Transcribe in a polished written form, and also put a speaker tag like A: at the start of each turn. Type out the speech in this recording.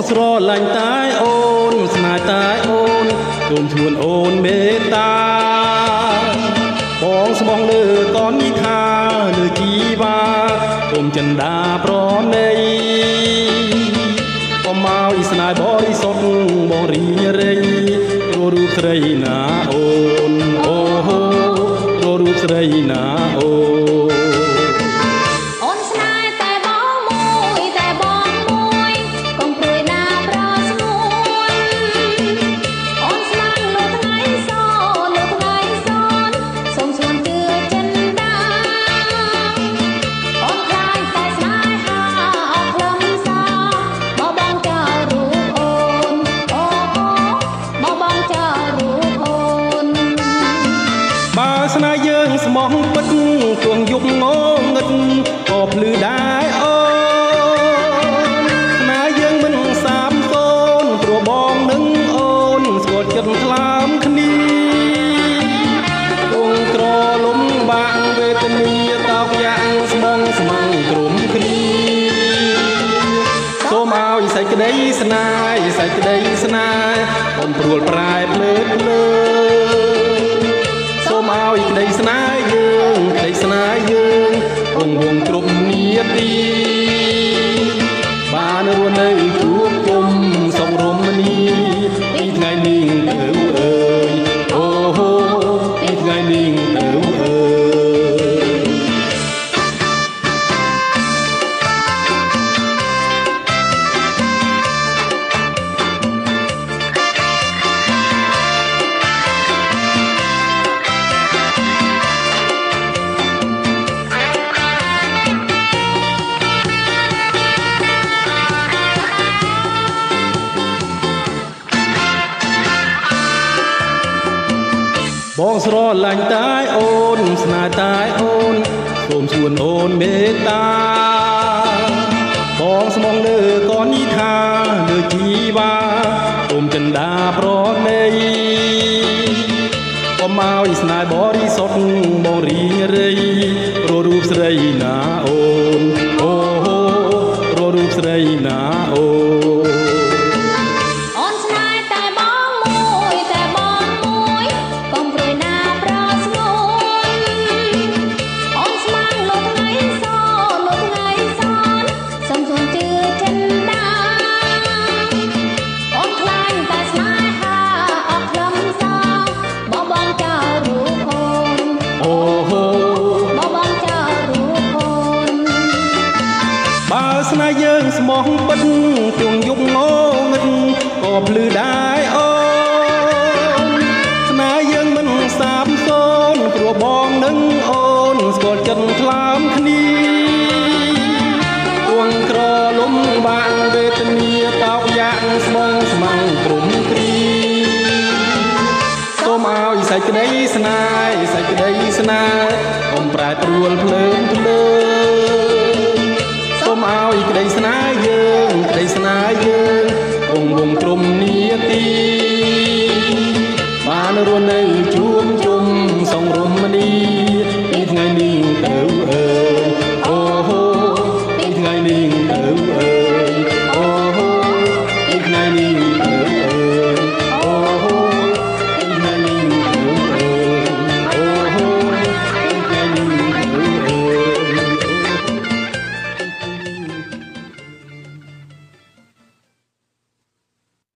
A: ស្រឡាញ់តែអូនស្នេហ៍តែអូនសូមឈួនអូនមេត្តាបងស្មងលើកននេះថាលើជីវ៉ាសូមចិន្តាប្រណីកុំឲ្យស្នេហ៍បរិសុទ្ធបងរីរៃររូបស្រីណាអូនអូហូររូបស្រីណាអូស្នេហ៍យើងស្មោះពិតគួងយុគងងឹតក៏ភ្លឺដែរអូនស្នេហ៍យើងមិនសាបសូន្យព្រោះបងនឹងអូនស្គាល់ចិត្តខ្លាំគ្នាគួងក្រលំបាក់វេទនាតោកយ៉ាងស្មងស្មាំងក្រុមគ្នាសូមឲ្យសេចក្តីស្នេហ៍សេចក្តីស្នេហ៍បំព្រួលប្រែភ្លើភ្លើសូមឲ្យក្តីស្នេហ៍យើងក្តីស្នេហ៍យើងវងគ្រប់នាទីបានរស់នៅជួបជុំសុខរមនាពីថ្ងៃនេះទៅអើយអូហូពីថ្ងៃនេះទៅអើយបងស្រឡាញ់តែអូនស្នេហ៍តែអូនសូមឈួនអូនមេត្តាបងស្មងលើកននេះថាលើជីវ៉ាសូមចិន្តាប្រណីកុំឲ្យស្នេហ៍បរិសុទ្ធបងរីរៃររូបស្រីណាអូនអូហូររូបស្រីណាអូស្នេហ៍យើងស្មោះពិតជុំយុគងងឹតក៏ភ្លឺដែរអូនស្នេហ៍យើងមិនសាបសូន្យព្រោះបងនឹងអូនស្គាល់ចិត្តខ្លាំគ្នាគួងក្រលំបាក់វេទនាតោកយ៉ាងស្មងស្មាំងក្រុមគ្រីសូមឲ្យសេចក្តីស្នេហ៍សេចក្តីស្នេហ៍កុំប្រែប្រួលភ្លើងភ្លើសូមឲ្យក្តីស្នេហ៍យើងក្តីស្នេហ៍យើងវងក្រុមនាទីបានរស់នៅជួប